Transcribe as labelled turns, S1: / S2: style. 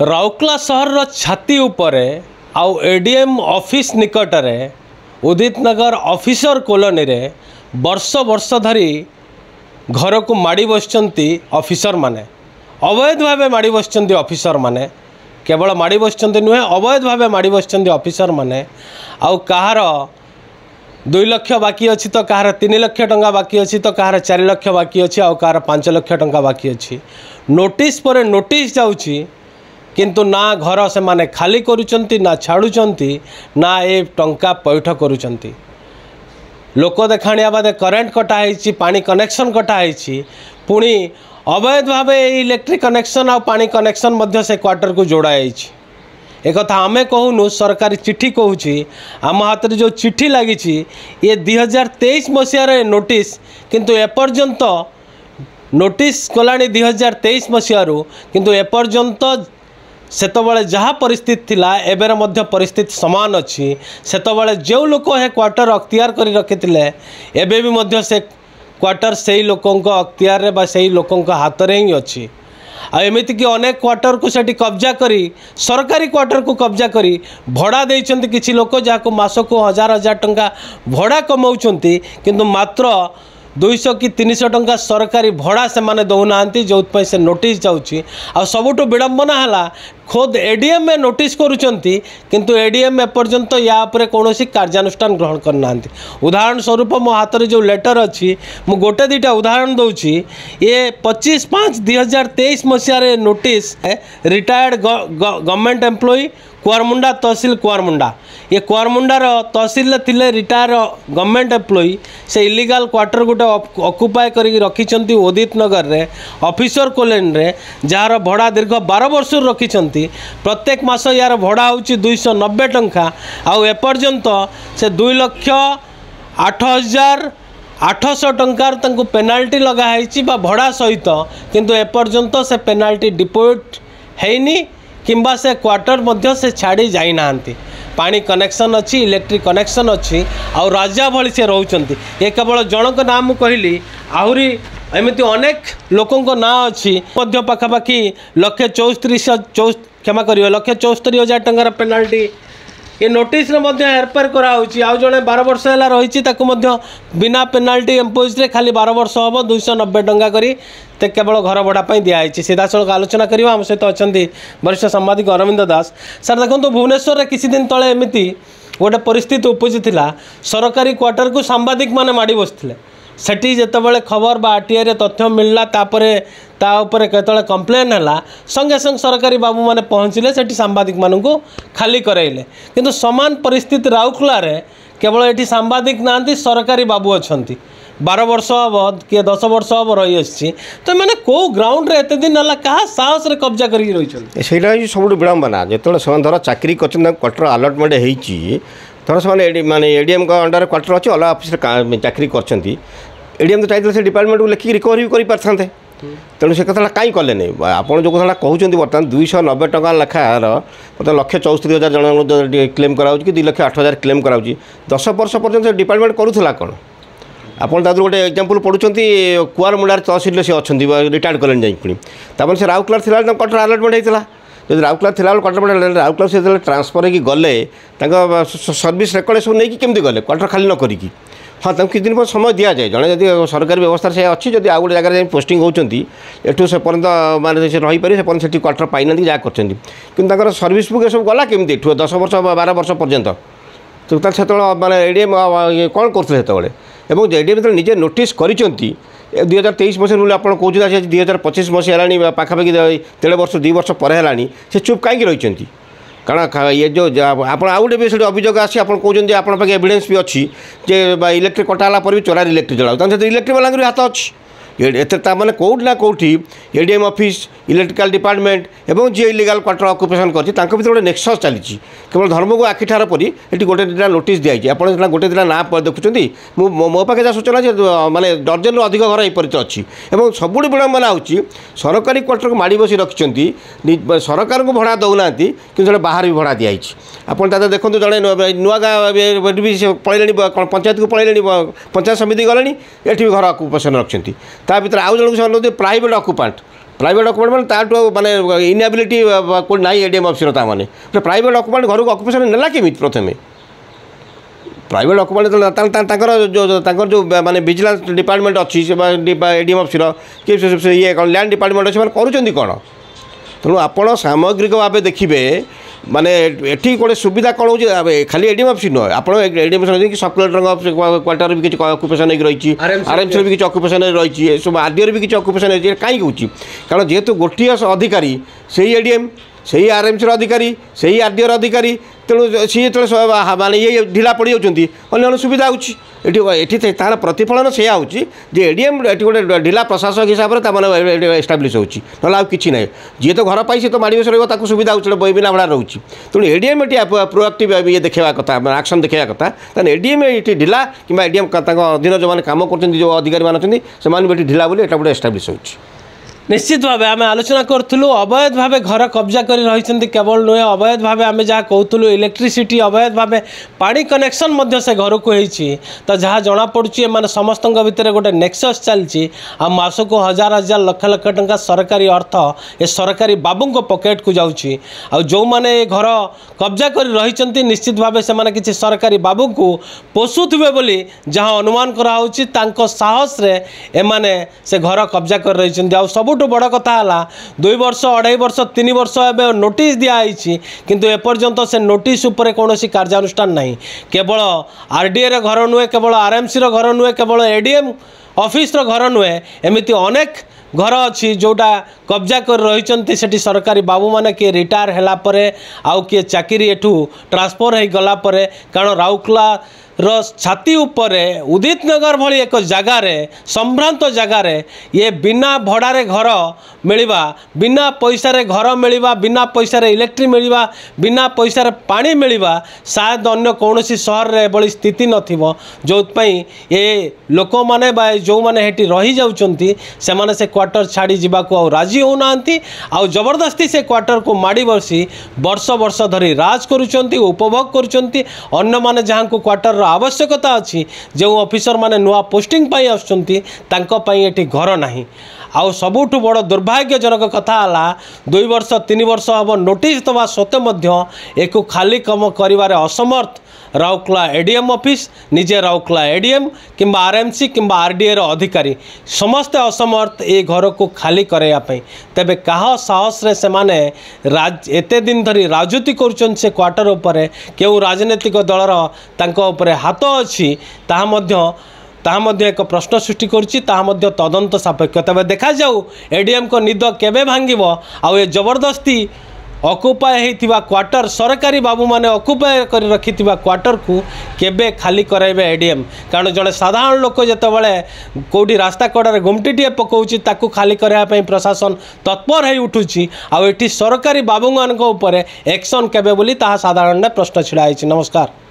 S1: राउरकेला सहर छाती उपरे आउ एडीएम ऑफिस निकटरे उदित नगर ऑफिसर कॉलोनी रे वर्ष वर्ष धरी घर को माड़ी बसचंती ऑफिसर माने अवैध भावे माड़ी बसचंती ऑफिसर माने केवल माड़ी बसचंती नुहे अवैध भावे माड़ी बसचंती ऑफिसर माने आउ कहार 2 लाख बाकी अच्छी तो कहार 3 लाख टंका बाकी अच्छी तो कहार 4 लाख बाकी अच्छी आउ कहार 5 लाख टंका बाकी अच्छी नोटिस पर नोटिस जाउची किंतु ना घर से माने खाली करुचंती ना छाड़ुचंती ना ए टंका पैठ करुचंती लोक देखाणिया बादे करेंट कटा है पानी कनेक्शन कटा है पुणी अवैध भावे इलेक्ट्रिक कनेक्शन आ पानी कनेक्शन मध्य से क्वार्टर को जोड़ाई एक कथा आमे कहूनु सरकारी चिट्ठी कहूँ आम हाथ में जो चिट्ठी लगी ये 2023 मसीह नोटिस किंतु एपर्यंत नोटिस कलानी 2023 मसीह किंतु एपर्यंत सेतबले जहाँ परिस्थिति थिला एबेर मध्य परिस्थिति समान अच्छी सेतबले जो लोक हे क्वार्टर अख्तियार कर रखिथिले एबे भी मध्य से क्वार्टर से लोकों अख्तियार बा से लोकों हाथ में ही अच्छी एमती कि अनेक क्वार्टर को सेठी कब्जा करी सरकारी क्वार्टर को कब्जा करी भड़ा देइचंती किछि लोक जाको मास को 1000 टंका भड़ा कमाउचंती किंतु मात्र 200 कि 300 टंका सरकारी भड़ा से माने दौना जो से नोटिस जाउची आ सबुठु विडंबना है खोद एडीएम में नोटिस करुचंती किंतु एडीएम एपर्यंत या उपरे कौनसी कार्यानुष्ठान ग्रहण करना उदाहरण स्वरूप मो हाथ में जो लेटर अच्छी मु गोटे दीटा उदाहरण दूची ये 25/5/2023 मसीह notice retired government employee Kuarmunda tehsil Kuarmunda ये कुआरमुंडार तहसील थिले रिटायर गवर्नमेंट एम्प्लॉई से इलीगल क्वार्टर गोटे ऑक्युपाई करके रखिंट उदित नगर रे ऑफिसर कॉलोनी रे जार भड़ा दीर्घ 12 वर्ष रखिंट प्रत्येक मास यार भड़ा हूँ 290 टंका आउ एपर्यंत से 2,08,800 टंकार तंको पेनाल्टी लगाई भड़ा सहित किंतु एपर्यंत से पेनाल्टी डिपोजिट हैनी किंबा से क्वार्टर मध्य से छाड़ी जाई नांती पानी कनेक्शन अच्छी इलेक्ट्रिक कनेक्शन अच्छी आउ राजा भली से रोचंती ये केवल जनक नाम कहली आहुरी एमती अनेक लोकों ना अच्छी पाखापाखि 1,74,000 क्षमा करियो 1,74,000 टंकार पेनाल्टी ये नोटिस हेरफेर कराऊँच आउ जड़े 12 वर्ष है रही बिना पेनाल्टी इम्पोज रे खाली 12 वर्ष हम 290 टंका करी केवल घर भड़ापी दिखाई सीधा सड़क आलोचना करवा आम सहित अच्छा वरिष्ठ सांबादिक अरविंद दास सर देखो भुवनेश्वर में किसी दिन तले एमती गोटे परिस्थिति उपजी सरकारी क्वार्टर को सांबादिक माने माड़ी बसते सेठी जितेबाला खबर बा आरटीआई तथ्य मिलला तापर केतले कंप्लेन है संगे संग सरकारी बाबू माने पहुँचले सेठी सांबादिक मानू खाली कराइले किंतु समान परिस्थिति राउरकेला रे केवल ये सांबादिक नांती सरकारी बाबू अच्छा 12 वर्ष हम किए 10 वर्ष हम रही आसी तो मैंने कौ ग्राउंड रे एते दिन है क्या साहस रे कब्जा कर रही
S2: सब विड़ंबना जो से धर चाकरी क्वार्टर अलटमेंट होती धर से माने एडीएम का अंडर क्वार्टर अच्छे अलग ऑफिस चाकरी कर एडीएम तो चाहिए से डिपार्टमेंट को लिखिक रिकवरी भी कर तेणु से कथा कहीं कले नहीं आप जो कथा कहते बर्तमान 290 टंका लेखार मतलब 1,74,000 जन क्लेम कराऊँ कि 2,08,000 क्लेम कराऊँ 10 वर्ष पर्यंत डिपार्टमेंट करूला कौन आपड़ तादर गोटे एग्जाम्पल पढ़ुंट कुआरमुंडार तहसिल से अच्छा रिटायर्ड कले जाए पुणी तापर से राउरकेला थी क्वार्टर अलटमेंट होता जब राउरकेला थी क्वार्टर राउरकेला से ट्रांसफर होगी गले सर्विस रेकर्ड सब नहीं कि गले क्वार्टर खाली न करी हाँ तक किसी दिन पर समय दि जाए जड़े जब सरकारी व्यवस्था से अच्छी जब आउ गोटे जगह पोस्टिंग होती एठू से पर्यंत माने से रही पारे से से क्वार्टर पाई ना जहाँ कर सर्विस बुक सब गला केमी 10 वर्ष 12 वर्ष पर्यंत तो से माने एडीएम कौन करते एवं एडीएम जो निजे नोटिस कर 2023 मसीह रूल आप कहते 2025 मसीह है पाखापाखि 3 वर्ष 2 वर्ष पर है से चुप कहीं रही कारण ये जो आप गोटे भी अभियोग आसी आप कहते आप एविडेंस भी अच्छी इलेक्ट्रिक कटाला पर भी चोरार इलेक्ट्रिक जलाऊ इलेक्ट्रिक वाला भी हाथ अच्छी मैंने कौट ना कौटी एडीएम ऑफिस इलेक्ट्रिकल डिपार्टमेंट एवं जी इलीगल क्वार्टर ऑक्युपेशन कर गोटे नेक्सस चली केवल धर्म को आखिठार परी ये गोटे दिटा नोटिस दिखाई आप गोटे दिटा ना देखुं मो पाखे जहाँ सूचना माने डर्जन अधिक घर यपरी अच्छी और सब विड़ंबना हो सरकारी क्वार्टर को माड़ी बसी रखिंट सरकार को भड़ा दौना कि बाहर भी भड़ा दिखाई आप देखो जड़े नुआ गाँव भी पलैले पंचायत को पलैले पंचायत समिति गले ये भी घर ऑक्युपेशन रखिंट ता भर आउ जन प्राइवेट ऑक्युपेंट प्राइवेट अकुपेंट मैंने ताठू माने इनएबिलिटी कोई ना एडीएम ऑफिसर ता माने प्राइवेट अकुपेंट घर को अकुपेशन नेला केमी प्रथम प्राइवेट अकुपेंट जो माने विजिलेंस डिपार्टमेंट अच्छी एडीएम ऑफिसर कि ये लैंड डिपार्टमेंट अच्छे करूँ कौन तेणु आपड़ सामग्रिक भाव देखिए माने एठी गोटे सुविधा कौन हो खाली एडीएम ऑफिस नुह आप एडीएम सब कलेक्टर क्वार्टर भी किसी अकुपेशन रही आरएमसी भी किसी अकुपेशन रही सब आरडीओ भी किसी अकुपेशन रही कहीं हो कारण जेहेतु गोटे अधिकारी से एडीएम से आरएमसी अधिकारी से आरडीओ अधिकारी तेणु सी जो माने ये ढिला पड़ जाती अन्य सुविधा होती तार प्रतिफलन से एडीएम गोटे ढिला प्रशासक हिसाब से एस्टाब्लीश होती ना कि ना जी तो घर पाई सी तो माड़ी बस रहा सुविधा हो बिना भाड़ा रोचे तेणु एडीएम ये प्रोएक्टिव ये देखा कथा एक्शन देखा कथा तेना एडीएम ये ढिला कि एडीएम अधीन जो मैंने कम कर अधिकारी मानते से ढिला बोली गोटे एस्टाब्लीश होती
S1: निश्चित भाव आम आलोचना करूँ अवैध भाव घर कब्जा कर रही केवल नुहे अवैध भाव आम जहाँ कहूँ इलेक्ट्रिसिटी अवैध भाव पानी कनेक्शन से घर को होती तो जहाँ जमापड़ी मैंने समस्त भितर गोटे नेक्सस चलती आ मास को हजार हजार लक्ष लक्ष टंका सरकारी अर्थ ए सरकारी बाबू पकेट को जाऊँगी आ जो मैंने घर कब्जा कर रही निश्चित भाव से किसी सरकारी बाबू को पोषुवे बोली जहाँ अनुमान कराऊँच साहस एमाने से घर कब्जा कर रही सब बड़ कथा है 2 वर्ष 2.5 वर्ष 3 वर्ष एवं नोटिस दिखाई किंतु एपर्यंत से नोटिस उपर कौन कार्यानुष्ठान नहीं केवल आरडीए घर नुहे केवल आरएमसी घर नुहे केवल एडीएम ऑफिस घर नुहे एमती अनेक घर अच्छी जोटा कब्जा कर रही सेठी सरकारी बाबू माने किए रिटायर है आउ किए चाकरी एठू ट्रांसफर हो गलापर कारण राउरकेला छाती उपरे उदित नगर भली एक जगार संभ्रांत जगार ये बिना भड़ारे घर मिलवा बिना पैसा घर मिलवा बिना पैसा इलेक्ट्रिक मिलवा बिना पैसा पानी मिलवा शायद अन्य कौन सहर में एभली स्थिति नथिबो जो ये लोक मैंने जो मैंने हेटी रही जाउचंती से क्वार्टर छाड़ी जावाक राजी होना आउ जबरदस्ती से क्वार्टर को माड़ी बसी वर्ष वर्ष धरी राज करुचंती उपभोग करुचंती अन्य माने जहाँ को क्वार्टर आवश्यकता अच्छी जो ऑफिसर माने नुआ पोस्टिंग पाई आसुचंती तांको पाई एठी घर नाही आउ सबुठु बड़ दुर्भाग्यजनक कथा है 2 वर्ष 3 वर्ष हम नोटिस दवा सत्वे एक खाली कम कर असमर्थ राउरकेला एडीएम ऑफिस निजे राउरकेला एडीएम किंबा आरएमसी किंबा आरडीए अधिकारी समस्ते असमर्थ ये घर को खाली कराइए तेबे कहा साहस रे से माने एते दिन धरी राजनीति करुछन से क्वार्टर उपरे केउ राजनीतिक दलर तांको उपरे हाथ अछि ताहा एक प्रश्न सृष्टि करुच्ची तदंत सापेक्ष तेज देखा जाऊ एडीएम को निद केबे भांगिबो आउ ए जबरदस्ती अकुपाय होइथिबा क्वार्टर सरकारी बाबू माने अकुपाय कर रखिथिबा क्वार्टर को केबे खाली कराइबे एडीएम कारण जड़े साधारण लोक जेतेबेले कोठी रास्ता कड़े गुमटीटे पकाउची ताकू खाली कराया पई प्रशासन तत्पर हो उठुची आउ एठी सरकारी बाबू मान ऊपर एक्शन केबे बोली ताहा साधारण प्रश्न छिड़ा आइछि। नमस्कार।